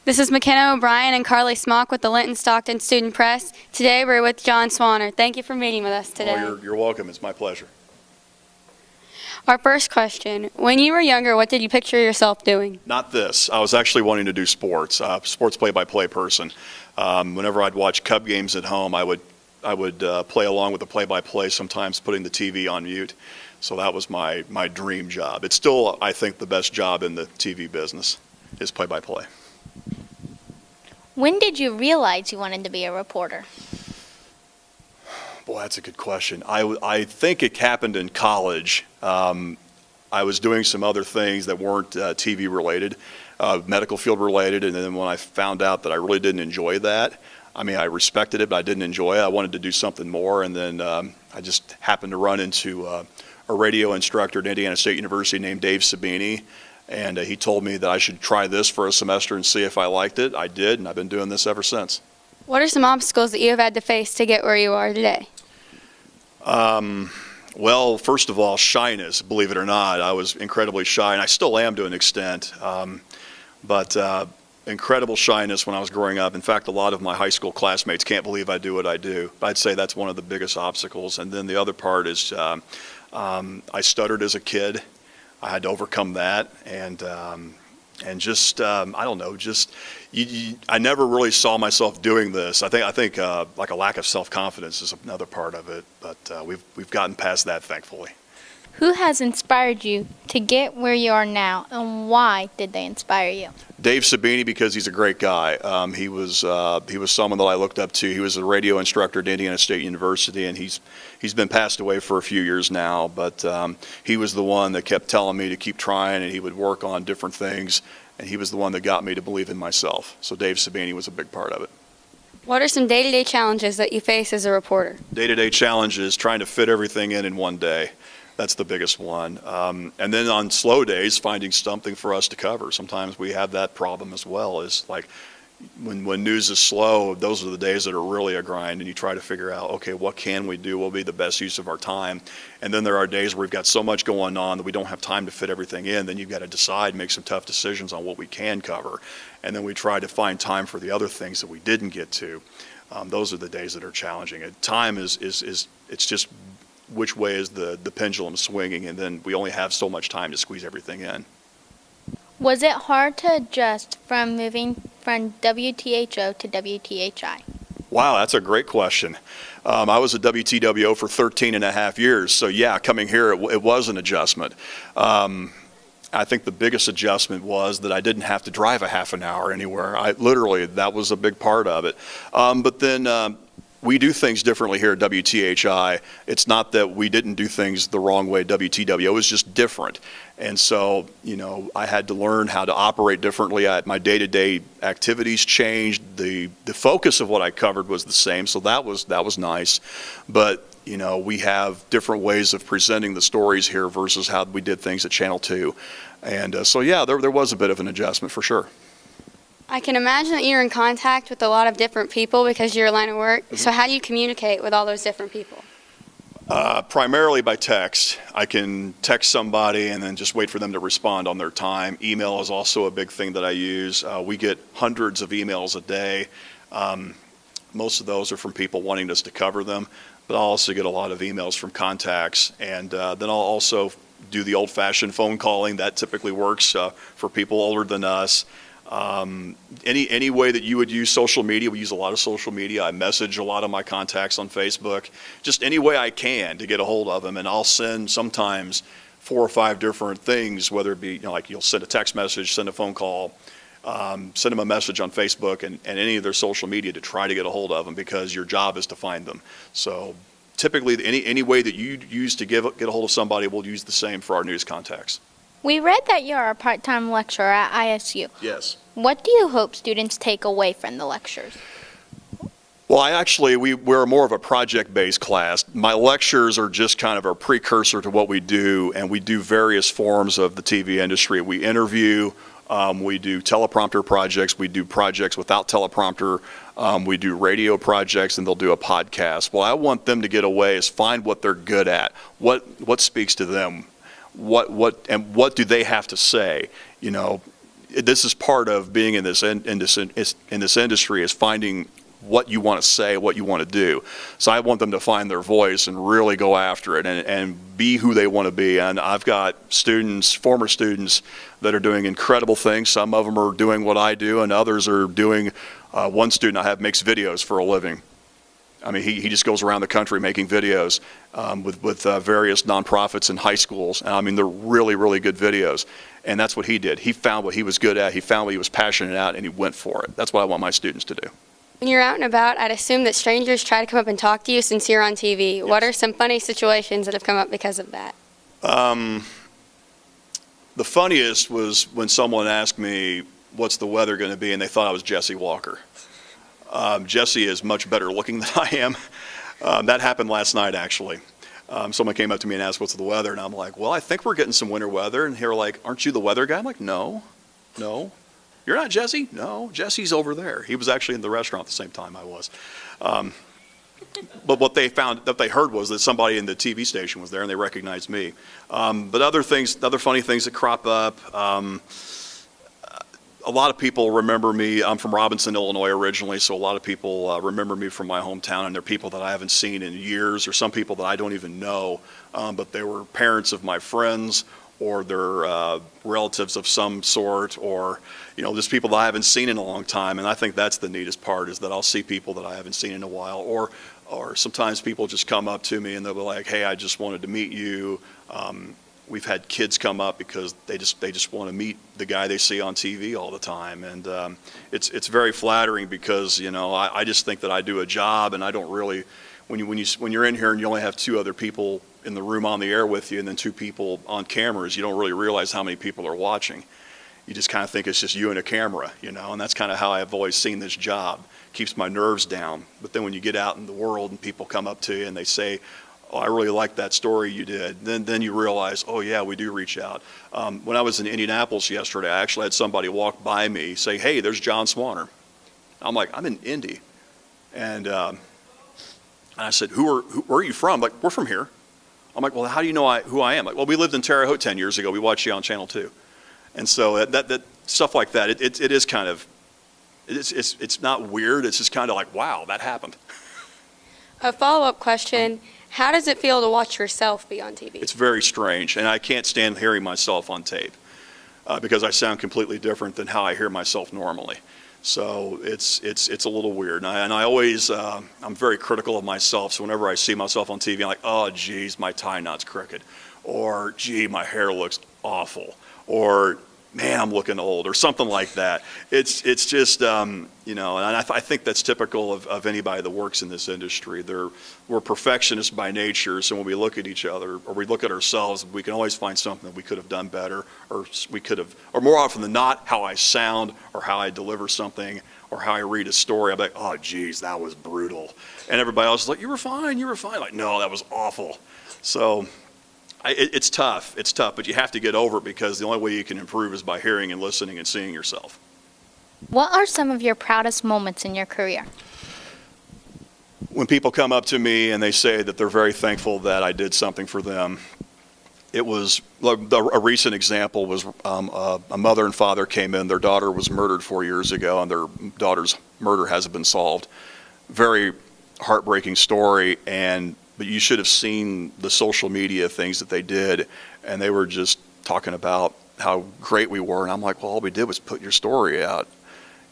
This is McKenna O'Brien and Carly Smock with the Linton-Stockton Student Press. Today we're with Jon Swaner. Thank you for meeting with us today. Oh, you're welcome. It's my pleasure. Our first question, when you were younger, what did you picture yourself doing? Not this. I was actually wanting to do sports, sports play-by-play person. Whenever I'd watch Cub games at home, I would play along with the play-by-play, sometimes putting the TV on mute. So that was my dream job. It's still, I think, the best job in the TV business is play-by-play. When did you realize you wanted to be a reporter? Boy, that's a good question. I think it happened in college. I was doing some other things that weren't TV related, medical field related, and then when I found out that I really didn't enjoy that, I mean, I respected it, but I didn't enjoy it. I wanted to do something more, and then I just happened to run into a radio instructor at Indiana State University named Dave Sabini, and he told me that I should try this for a semester and see if I liked it. I did, and I've been doing this ever since. What are some obstacles that you have had to face to get where you are today? Well, first of all, shyness, believe it or not. I was incredibly shy, and I still am to an extent, but incredible shyness when I was growing up. In fact, a lot of my high school classmates can't believe I do what I do. I'd say that's one of the biggest obstacles. And then the other part is I stuttered as a kid. I had to overcome that, and just I don't know, just I never really saw myself doing this. I think like a lack of self-confidence is another part of it, but we've gotten past that, thankfully. Who has inspired you to get where you are now, and why did they inspire you? Dave Sabini, because he's a great guy. He was someone that I looked up to. He was a radio instructor at Indiana State University, and he's been passed away for a few years now. But he was the one that kept telling me to keep trying, and he would work on different things. And he was the one that got me to believe in myself. So Dave Sabini was a big part of it. What are some day-to-day challenges that you face as a reporter? Day-to-day challenges, trying to fit everything in one day. That's the biggest one. And then on slow days, finding something for us to cover. Sometimes we have that problem as well. Is like when news is slow, those are the days that are really a grind, and you try to figure out, okay, what can we do? What will be the best use of our time? And then there are days where we've got so much going on that we don't have time to fit everything in. Then you've got to decide, make some tough decisions on what we can cover. And then we try to find time for the other things that we didn't get to. Those are the days that are challenging. And time is it's just which way is the pendulum swinging, and then we only have so much time to squeeze everything in. Was it hard to adjust from moving from WTHO to WTHI? Wow, that's a great question. I was at WTWO for 13 and a half years, so yeah, coming here, it was an adjustment. I think the biggest adjustment was that I didn't have to drive a half an hour anywhere. Literally, that was a big part of it. But then we do things differently here at WTHI. It's not that we didn't do things the wrong way at WTWO, it was just different. And so, you know, I had to learn how to operate differently. My day-to-day activities changed. The focus of what I covered was the same, so that was nice. But, you know, we have different ways of presenting the stories here versus how we did things at Channel 2. And so, yeah, there was a bit of an adjustment for sure. I can imagine that you're in contact with a lot of different people because of your line of work. So how do you communicate with all those different people? Primarily by text. I can text somebody and then just wait for them to respond on their time. Email is also a big thing that I use. We get hundreds of emails a day. Most of those are from people wanting us to cover them, but I'll also get a lot of emails from contacts, and then I'll also do the old-fashioned phone calling. That typically works for people older than us. Any way that you would use social media, we use a lot of social media. I message a lot of my contacts on Facebook, just any way I can to get a hold of them, and I'll send sometimes 4 or 5 different things, whether it be, you know, like you'll send a text message, send a phone call, send them a message on Facebook and any of their social media to try to get a hold of them, because your job is to find them. So typically any way that you use to get a hold of somebody, we'll use the same for our news contacts. We read that you are a part-time lecturer at ISU. Yes. What do you hope students take away from the lectures? Well, we're more of a project-based class. My lectures are just kind of a precursor to what we do, and we do various forms of the TV industry. We interview, we do teleprompter projects, we do projects without teleprompter, we do radio projects, and they'll do a podcast. What I want them to get away is find what they're good at, what speaks to them. What do they have to say? You know, this is part of being in this industry, is finding what you want to say, what you want to do. So I want them to find their voice and really go after it and be who they want to be. And I've got students, former students, that are doing incredible things. Some of them are doing what I do, and others are doing, one student I have makes videos for a living. I mean, he just goes around the country making videos with various nonprofits and high schools. And I mean, they're really, really good videos. And that's what he did. He found what he was good at, he found what he was passionate at, and he went for it. That's what I want my students to do. When you're out and about, I'd assume that strangers try to come up and talk to you since you're on TV. Yes. What are some funny situations that have come up because of that? The funniest was when someone asked me, what's the weather going to be, and they thought I was Jesse Walker. Jesse is much better looking than I am. That happened last night, actually. Someone came up to me and asked, what's the weather? And I'm like, well, I think we're getting some winter weather. And they were like, aren't you the weather guy? I'm like, no. You're not Jesse? No, Jesse's over there. He was actually in the restaurant at the same time I was. But what they heard was that somebody in the TV station was there, and they recognized me. But other funny things that crop up, a lot of people remember me. I'm from Robinson, Illinois originally, so a lot of people remember me from my hometown, and they're people that I haven't seen in years, or some people that I don't even know, but they were parents of my friends, or they're relatives of some sort, or just people that I haven't seen in a long time. And I think that's the neatest part, is that I'll see people that I haven't seen in a while, or sometimes people just come up to me and they'll be like, hey, I just wanted to meet you. We've had kids come up because they just want to meet the guy they see on TV all the time, and it's very flattering, because I just think that I do a job, and I don't really, when you're in here and you only have two other people in the room on the air with you, and then two people on cameras, you don't really realize how many people are watching. You just kind of think it's just you and a camera, and that's kind of how I've always seen this job. Keeps my nerves down. But then when you get out in the world and people come up to you and they say, oh, I really like that story you did, then you realize, oh yeah, we do reach out. When I was in Indianapolis yesterday, I actually had somebody walk by me, say, hey, there's Jon Swaner. I'm like, I'm in Indy. And I said, where are you from? Like, we're from here. I'm like, well, how do you know who I am? Like, well, we lived in Terre Haute 10 years ago. We watched you on Channel 2. And so that stuff like that, it is kind of, it's not weird. It's just kind of like, wow, that happened. A follow-up question, how does it feel to watch yourself be on TV? It's very strange, and I can't stand hearing myself on tape because I sound completely different than how I hear myself normally. So it's a little weird, and I always, I'm very critical of myself, so whenever I see myself on TV, I'm like, oh, geez, my tie knot's crooked, or, gee, my hair looks awful, or, man, I'm looking old, or something like that. It's just, and I think that's typical of anybody that works in this industry. We're perfectionists by nature, so when we look at each other, or we look at ourselves, we can always find something that we could have done better, or or more often than not, how I sound, or how I deliver something, or how I read a story. I'm like, oh, geez, that was brutal. And everybody else is like, you were fine. Like, no, that was awful. So it's tough, but you have to get over it, because the only way you can improve is by hearing and listening and seeing yourself. What are some of your proudest moments in your career? When people come up to me and they say that they're very thankful that I did something for them. It was, a recent example was a mother and father came in, their daughter was murdered 4 years ago, and their daughter's murder hasn't been solved. Very heartbreaking story, but you should have seen the social media things that they did, and they were just talking about how great we were, and I'm like, well, all we did was put your story out.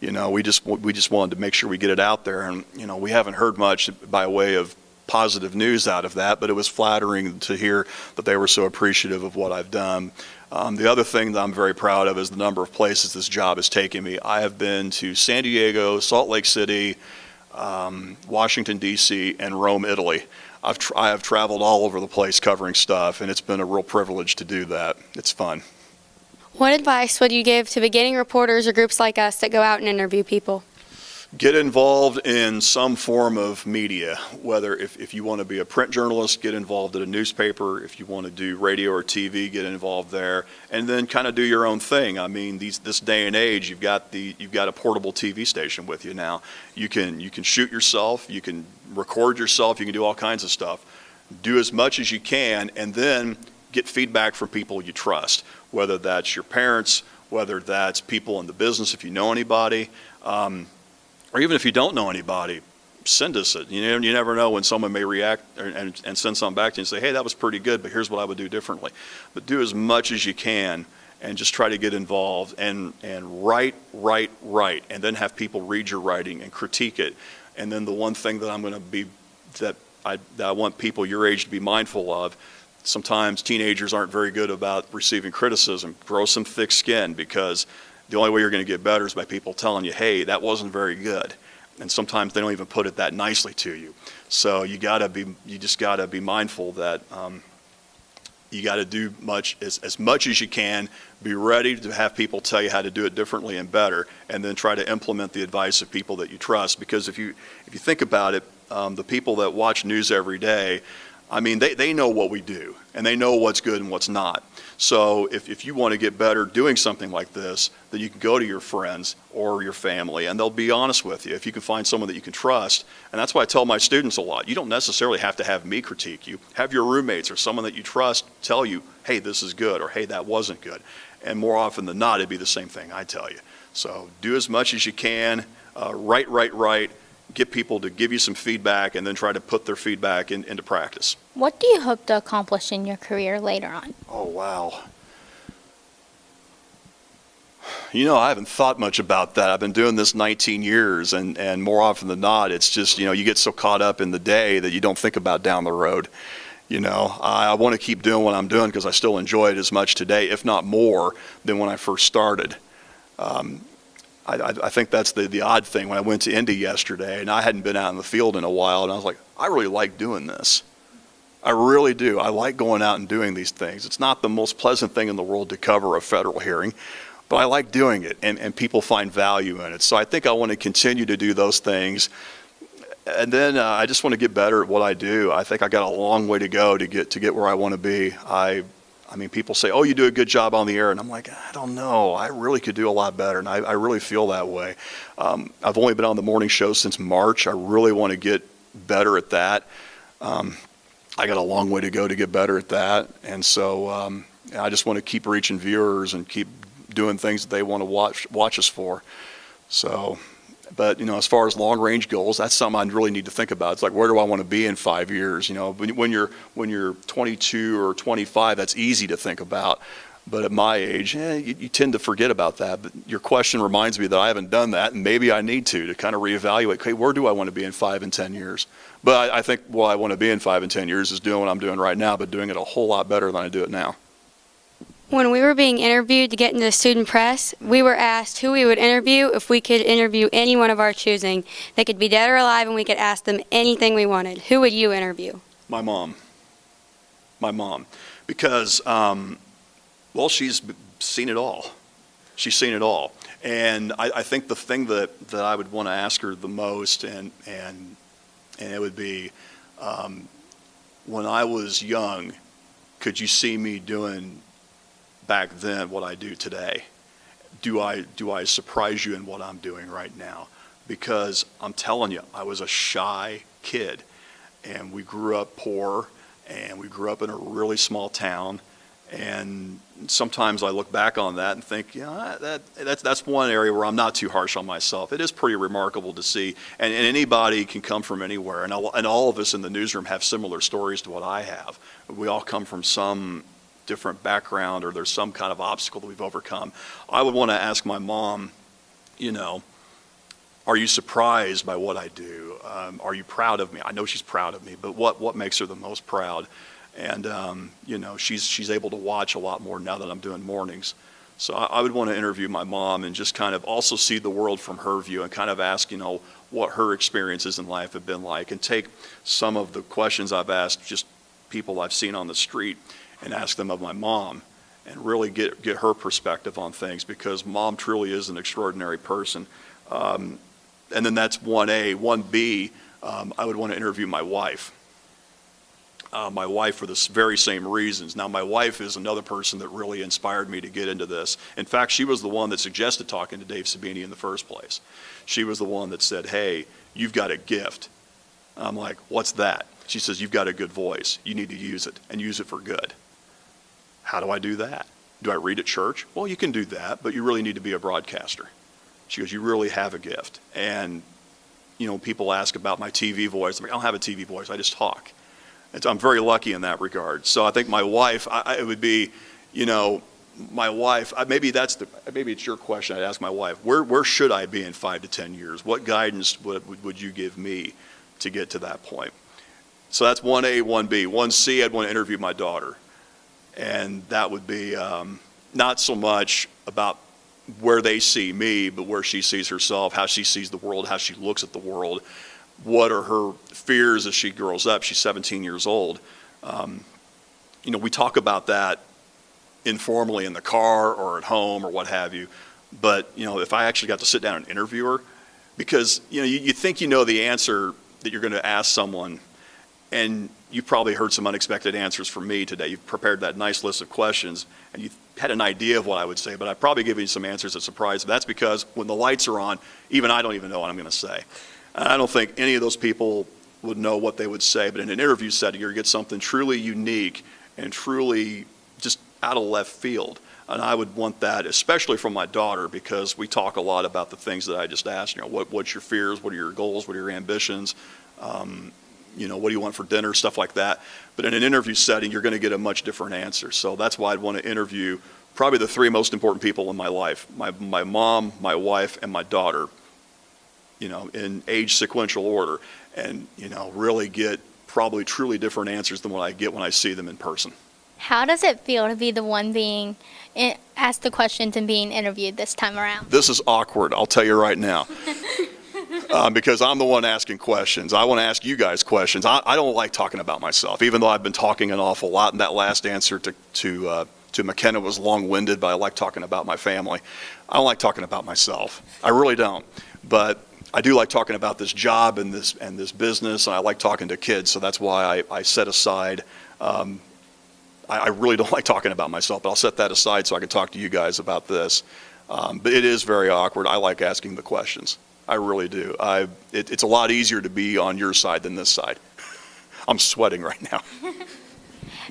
We just wanted to make sure we get it out there, and we haven't heard much by way of positive news out of that, but it was flattering to hear that they were so appreciative of what I've done. The other thing that I'm very proud of is the number of places this job has taken me. I have been to San Diego, Salt Lake City, Washington, D.C., and Rome, Italy. I have traveled all over the place covering stuff, and it's been a real privilege to do that. It's fun. What advice would you give to beginning reporters or groups like us that go out and interview people? Get involved in some form of media, whether if you want to be a print journalist, get involved at a newspaper. If you want to do radio or TV, get involved there, and then kind of do your own thing. I mean, this day and age, you've got a portable TV station with you now. You can shoot yourself, you can record yourself, you can do all kinds of stuff. Do as much as you can, and then get feedback from people you trust, whether that's your parents whether that's people in the business, if you know anybody, or even if you don't know anybody, send us it. You never know when someone may react and send something back to you and say, hey, that was pretty good, but here's what I would do differently. But do as much as you can and just try to get involved and write, and then have people read your writing and critique it. And then the one thing that I'm going to be, that I want people your age to be mindful of, sometimes teenagers aren't very good about receiving criticism. Grow some thick skin, because the only way you're going to get better is by people telling you, hey, that wasn't very good. And sometimes they don't even put it that nicely to you. So you just gotta be mindful that you gotta do as much as you can. Be ready to have people tell you how to do it differently and better, and then try to implement the advice of people that you trust. Because if you think about it, the people that watch news every day, I mean, they know what we do, and they know what's good and what's not. So if you want to get better doing something like this, then you can go to your friends or your family, and they'll be honest with you. If you can find someone that you can trust, and that's why I tell my students a lot, you don't necessarily have to have me critique you. Have your roommates or someone that you trust tell you, hey, this is good, or hey, that wasn't good. And more often than not, it'd be the same thing I tell you. So do as much as you can, write. Get people to give you some feedback, and then try to put their feedback into practice. What do you hope to accomplish in your career later on? Oh, wow. I haven't thought much about that. I've been doing this 19 years, and more often than not, it's just, you get so caught up in the day that you don't think about down the road. I want to keep doing what I'm doing because I still enjoy it as much today, if not more, than when I first started. I think that's the odd thing. When I went to Indy yesterday, and I hadn't been out in the field in a while, and I was like, I really like doing this. I really do. I like going out and doing these things. It's not the most pleasant thing in the world to cover a federal hearing, but I like doing it, and people find value in it. So I think I want to continue to do those things. And then I just want to get better at what I do. I think I got a long way to go to get where I want to be. I mean, people say, oh, you do a good job on the air. And I'm like, I don't know. I really could do a lot better. And I really feel that way. I've only been on the morning show since March. I really want to get better at that. I got a long way to go to get better at that. And so I just want to keep reaching viewers and keep doing things that they want to watch us for. So, but, as far as long range goals, that's something I really need to think about. It's like, where do I want to be in 5 years? When you're 22 or 25, that's easy to think about. But at my age, you tend to forget about that. But your question reminds me that I haven't done that, and maybe I need to kind of reevaluate, okay, where do I want to be in 5 and 10 years? But I think what I want to be in 5 and 10 years is doing what I'm doing right now, but doing it a whole lot better than I do it now. When we were being interviewed to get into the student press, we were asked who we would interview if we could interview anyone of our choosing. They could be dead or alive, and we could ask them anything we wanted. Who would you interview? My mom. Because, she's seen it all. She's seen it all. And I think the thing that I would want to ask her the most, and it would be, when I was young, could you see me doing back then what I do today? Do I surprise you in what I'm doing right now? Because I'm telling you, I was a shy kid, and we grew up poor, and we grew up in a really small town, and sometimes I look back on that and think, that's one area where I'm not too harsh on myself. It is pretty remarkable to see, and anybody can come from anywhere, and all of us in the newsroom have similar stories to what I have. We all come from some different background, or there's some kind of obstacle that we've overcome. I would want to ask my mom, are you surprised by what I do? Are you proud of me? I know she's proud of me, but what makes her the most proud? And she's able to watch a lot more now that I'm doing mornings. So I would want to interview my mom and just kind of also see the world from her view, and kind of ask, what her experiences in life have been like, and take some of the questions I've asked just people I've seen on the street and ask them of my mom, and really get her perspective on things, because Mom truly is an extraordinary person. And then that's 1A. 1B, I would want to interview my wife. My wife for the very same reasons. Now, my wife is another person that really inspired me to get into this. In fact, she was the one that suggested talking to Dave Sabini in the first place. She was the one that said, hey, you've got a gift. I'm like, what's that? She says, you've got a good voice. You need to use it, and use it for good. How do I do that? Do I read at church? Well, you can do that, but you really need to be a broadcaster. She goes, you really have a gift. And, you know, people ask about my TV voice. I'm like, I don't have a TV voice. I just talk. And so I'm very lucky in that regard. So I think my wife, it would be, you know, my wife, maybe it's your question. I'd ask my wife, where should I be in 5 to 10 years? What guidance would you give me to get to that point? So that's 1A, 1B. 1C, I'd want to interview my daughter. And that would be not so much about where they see me, but where she sees herself, how she sees the world, how she looks at the world. What are her fears as she grows up? She's 17 years old. You know, we talk about that informally in the car or at home or what have you. But, you know, if I actually got to sit down and interview her, because, you know, you think you know the answer that you're going to ask someone, and you probably heard some unexpected answers from me today. You've prepared that nice list of questions, and you had an idea of what I would say, but I've probably given you some answers that surprised me. That's because when the lights are on, even I don't even know what I'm going to say. And I don't think any of those people would know what they would say, but in an interview setting, you're going to get something truly unique and truly just out of left field. And I would want that, especially from my daughter, because we talk a lot about the things that I just asked. You know, what's your fears? What are your goals? What are your ambitions? You know, what do you want for dinner? Stuff like that. But in an interview setting, you're going to get a much different answer. So that's why I'd want to interview probably the 3 most important people in my life: my mom, my wife, and my daughter. You know, in age sequential order, and you know, really get probably truly different answers than what I get when I see them in person. How does it feel to be the one being asked the questions and being interviewed this time around? This is awkward, I'll tell you right now. Because I'm the one asking questions. I want to ask you guys questions. I don't like talking about myself, even though I've been talking an awful lot, and that last answer to McKenna was long-winded, but I like talking about my family. I don't like talking about myself. I really don't. But I do like talking about this job and this business, and I like talking to kids, so that's why I set aside. I really don't like talking about myself, but I'll set that aside so I can talk to you guys about this. But it is very awkward. I like asking the questions. I really do. It's a lot easier to be on your side than this side. I'm sweating right now.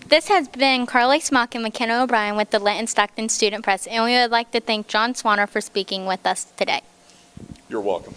This has been Carly Smock and McKenna O'Brien with the Linton-Stockton Student Press, and we would like to thank Jon Swaner for speaking with us today. You're welcome.